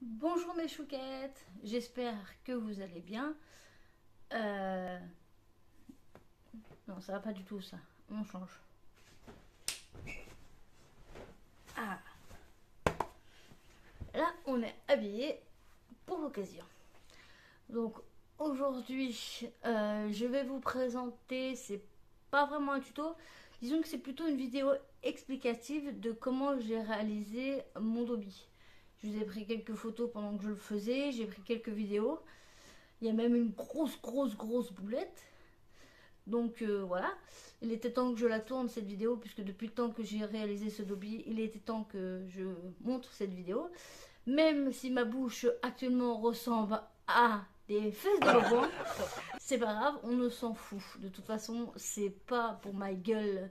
Bonjour mes chouquettes, j'espère que vous allez bien. Euh, Non, ça va pas du tout ça, on change. Ah, là on est habillé pour l'occasion. Donc aujourd'hui, je vais vous présenter, c'est pas vraiment un tuto, disons que c'est plutôt une vidéo explicative de comment j'ai réalisé mon Dobby. Je vous ai pris quelques photos pendant que je le faisais, j'ai pris quelques vidéos. Il y a même une grosse boulette. Donc voilà, il était temps que je la tourne cette vidéo, puisque depuis le temps que j'ai réalisé ce Dobby, il était temps que je montre cette vidéo. Même si ma bouche actuellement ressemble à des fesses de rebond, c'est pas grave, on ne s'en fout. De toute façon, c'est pas pour ma gueule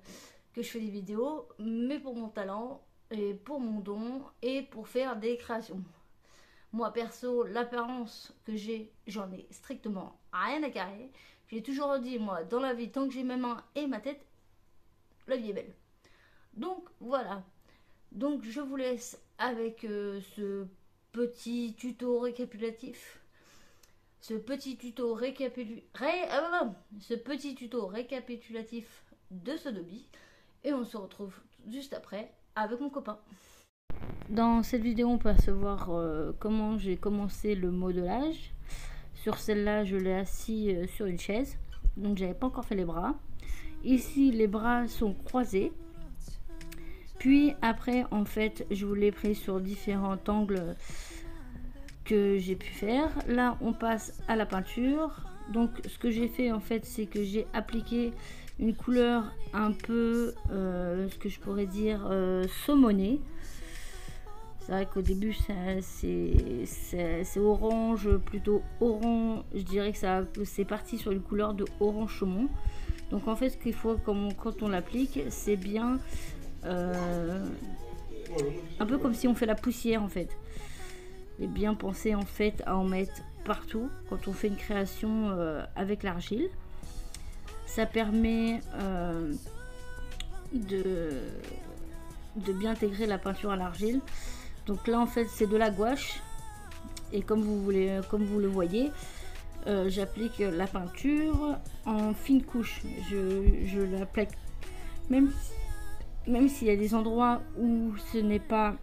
que je fais des vidéos, mais pour mon talent et pour mon don et pour faire des créations. Moi perso, l'apparence que j'ai, j'en ai strictement rien à carrer. J'ai toujours dit, moi, dans la vie, tant que j'ai mes mains et ma tête, la vie est belle. Donc voilà. Donc je vous laisse avec ce petit tuto récapitulatif. Ce petit tuto récapitulatif de ce Dobby. Et on se retrouve juste après avec mon copain. Dans cette vidéo, on peut apercevoir comment j'ai commencé le modelage. Sur celle-là, je l'ai assis sur une chaise. Donc, j'avais pas encore fait les bras. Ici, les bras sont croisés. Puis après, en fait, je vous l'ai pris sur différents angles que j'ai pu faire. Là, on passe à la peinture. Donc, ce que j'ai fait, en fait, c'est que j'ai appliqué une couleur un peu, ce que je pourrais dire, saumonée. C'est vrai qu'au début c'est orange, plutôt orange, je dirais que c'est parti sur une couleur de orange saumon. Donc en fait ce qu'il faut quand on l'applique, c'est bien un peu comme si on fait la poussière en fait. Et bien penser en fait à en mettre partout quand on fait une création avec l'argile. Ça permet de bien intégrer la peinture à l'argile. Donc là en fait c'est de la gouache et comme vous le voyez, j'applique la peinture en fine couche. Je l'applique même s'il y a des endroits où ce n'est pas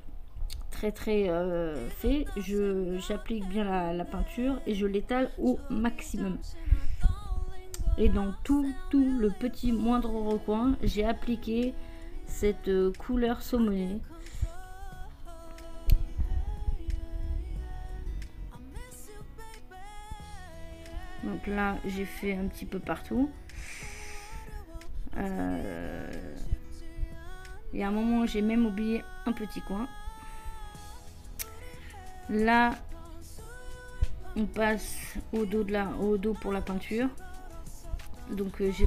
très fait, j'applique bien la peinture et je l'étale au maximum. Et dans tout le petit moindre recoin, j'ai appliqué cette couleur saumonée. Donc là, j'ai fait un petit peu partout. Il y a un moment, j'ai même oublié un petit coin. Là, on passe au dos pour la peinture. Donc j'ai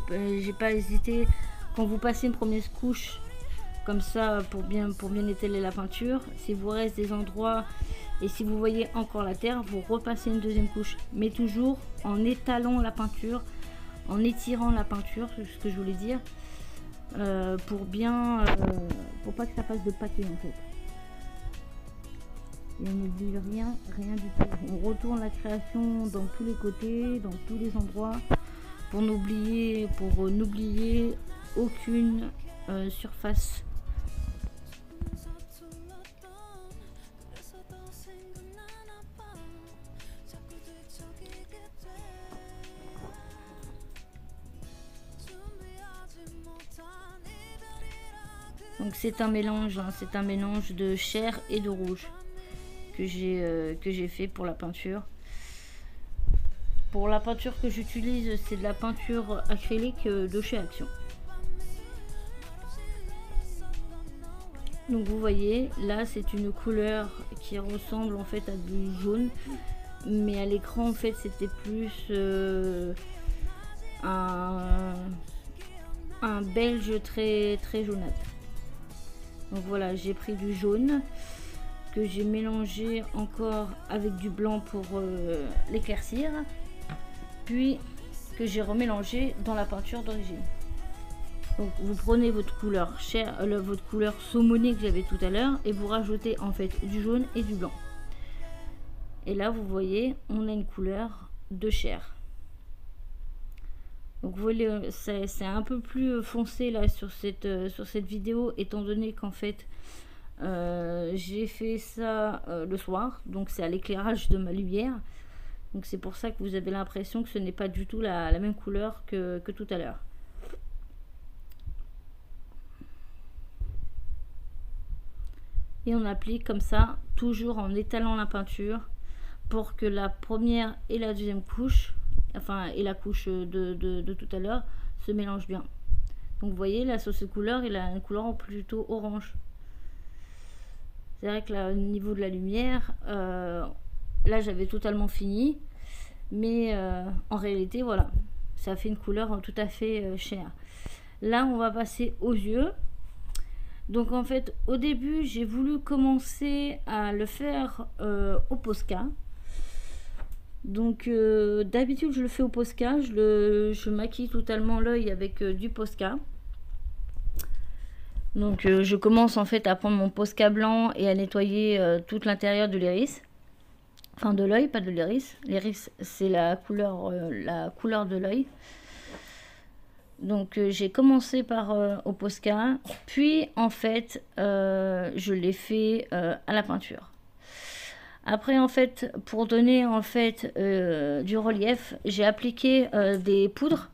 pas hésité. Quand vous passez une première couche comme ça pour bien étaler la peinture, si vous reste des endroits et si vous voyez encore la terre, vous repassez une deuxième couche, mais toujours en étalant la peinture, en étirant la peinture, c'est ce que je voulais dire, pour pas que ça fasse de pâté en fait. Et on n'oublie rien du tout. On retourne la création dans tous les côtés, dans tous les endroits, pour n'oublier aucune surface. Donc c'est un mélange de chair et de rouge que j'ai fait pour la peinture. Pour la peinture que j'utilise, c'est de la peinture acrylique de chez Action. Donc vous voyez, là c'est une couleur qui ressemble en fait à du jaune, mais à l'écran en fait c'était plus un beige très jaunâtre. Donc voilà, j'ai pris du jaune que j'ai mélangé encore avec du blanc pour l'éclaircir, puis que j'ai remélangé dans la peinture d'origine. Donc vous prenez votre couleur votre couleur saumonée que j'avais tout à l'heure et vous rajoutez en fait du jaune et du blanc. Et là, vous voyez, on a une couleur de chair. Donc vous voyez, c'est un peu plus foncé là sur cette vidéo, étant donné qu'en fait j'ai fait ça le soir, donc c'est à l'éclairage de ma lumière. Donc c'est pour ça que vous avez l'impression que ce n'est pas du tout la même couleur que tout à l'heure. Et on applique comme ça, toujours en étalant la peinture, pour que la première et la deuxième couche, enfin et la couche de tout à l'heure, se mélangent bien. Donc vous voyez, là sur cette couleur, il a une couleur plutôt orange. C'est vrai que là au niveau de la lumière, là j'avais totalement fini, mais en réalité voilà, ça fait une couleur tout à fait chère. Là on va passer aux yeux. Donc en fait au début j'ai voulu commencer à le faire au Posca. Donc d'habitude je le fais au Posca, je maquille totalement l'œil avec du Posca. Donc je commence en fait à prendre mon Posca blanc et à nettoyer tout l'intérieur de l'iris. Enfin de l'œil, pas de l'iris. L'iris c'est la couleur de l'œil. Donc j'ai commencé par au Posca, puis en fait je l'ai fait à la peinture. Après en fait pour donner en fait du relief, j'ai appliqué des poudres.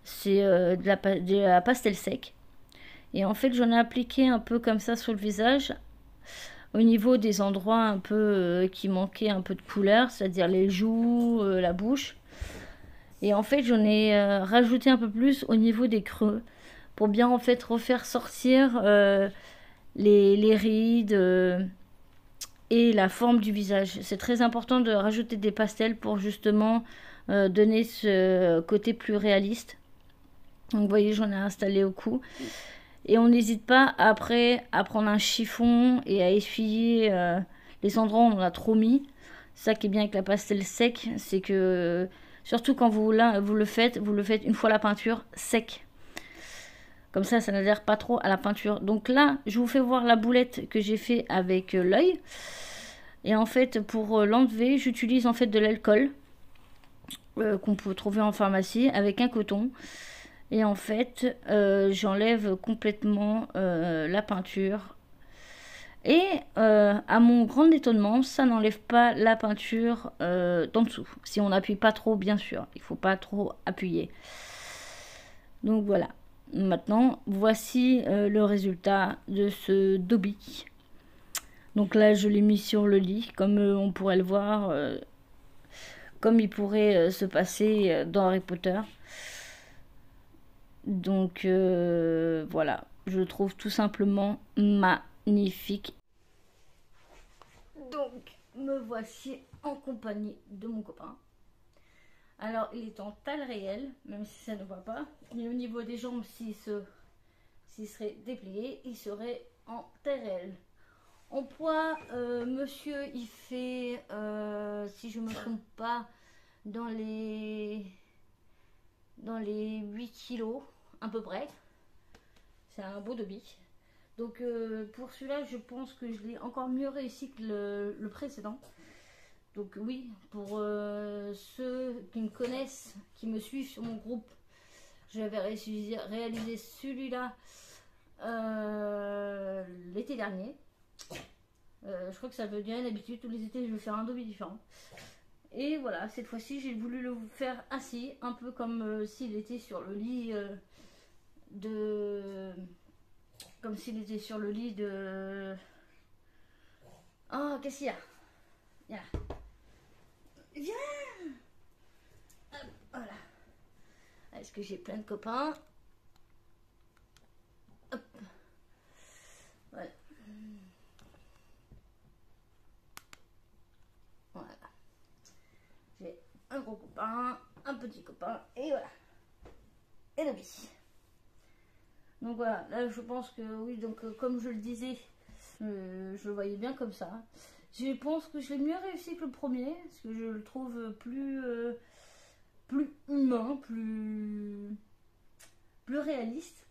C'est de la pastel sec. Et en fait j'en ai appliqué un peu comme ça sur le visage, au niveau des endroits un peu qui manquaient un peu de couleur, c'est-à-dire les joues, la bouche. Et en fait j'en ai rajouté un peu plus au niveau des creux, pour bien en fait refaire sortir les rides et la forme du visage. C'est très important de rajouter des pastels pour justement donner ce côté plus réaliste. Donc vous voyez, j'en ai installé au cou. Et on n'hésite pas après à prendre un chiffon et à essuyer les endroits où on a trop mis. Ça qui est bien avec la pastel sec, c'est que surtout quand vous le faites une fois la peinture sec. Comme ça n'adhère pas trop à la peinture. Donc là, je vous fais voir la boulette que j'ai fait avec l'œil. Et en fait, pour l'enlever, j'utilise en fait de l'alcool qu'on peut trouver en pharmacie avec un coton. Et en fait, j'enlève complètement la peinture. Et à mon grand étonnement, ça n'enlève pas la peinture d'en dessous. Si on n'appuie pas trop, bien sûr. Il ne faut pas trop appuyer. Donc voilà. Maintenant, voici le résultat de ce Dobby. Donc là, je l'ai mis sur le lit, comme on pourrait le voir, comme il pourrait se passer dans Harry Potter. Donc voilà, je le trouve tout simplement magnifique. Donc me voici en compagnie de mon copain. Alors il est en taille réelle, même si ça ne voit pas. Mais au niveau des jambes, s'il serait déplié, il serait en taille réelle. En poids, monsieur, il fait, si je ne me trompe pas, dans les 8 kilos à peu près. C'est un beau Dobby. Donc pour celui-là, je pense que je l'ai encore mieux réussi que le précédent. Donc oui, pour ceux qui me connaissent, qui me suivent sur mon groupe, j'avais réalisé celui-là l'été dernier. Je crois que ça devient une habitude, tous les étés je vais faire un Dobby différent. Et voilà, cette fois-ci j'ai voulu le faire assis, un peu comme s'il était sur le lit comme s'il était sur le lit de... Oh, qu'est-ce qu'il y a? Viens. Viens. Hop, voilà. Est-ce que j'ai plein de copains? Hop. Voilà. Voilà. J'ai un gros copain, un petit copain, et voilà. Et le bis. Donc voilà, là je pense que oui, donc comme je le disais, je le voyais bien comme ça. Je pense que je l'ai mieux réussi que le premier, parce que je le trouve plus humain, plus réaliste.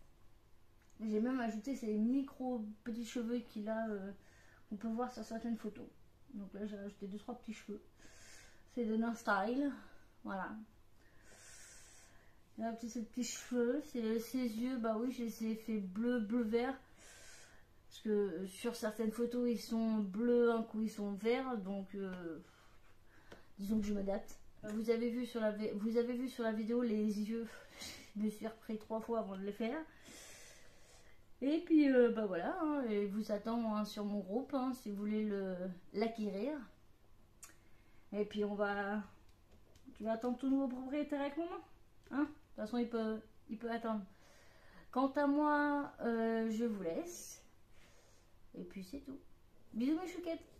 J'ai même ajouté ces micro petits cheveux qu'il a, on peut voir sur certaines photos. Donc là j'ai rajouté 2-3 petits cheveux. C'est de No Style. Voilà. Là, ces petits cheveux, c'est ses yeux, bah oui, je les ai fait bleu, bleu-vert. Parce que sur certaines photos, ils sont bleus, un coup ils sont verts, donc disons que je m'adapte. Vous avez vu sur la vidéo les yeux, je me suis repris 3 fois avant de les faire. Et puis bah voilà, hein, et vous attend hein, sur mon groupe hein, si vous voulez l'acquérir. Et puis tu vas attendre tout nouveau propriétaire avec moi, hein. De toute façon il peut attendre. Quant à moi, je vous laisse. Et puis c'est tout. Bisous mes chouquettes.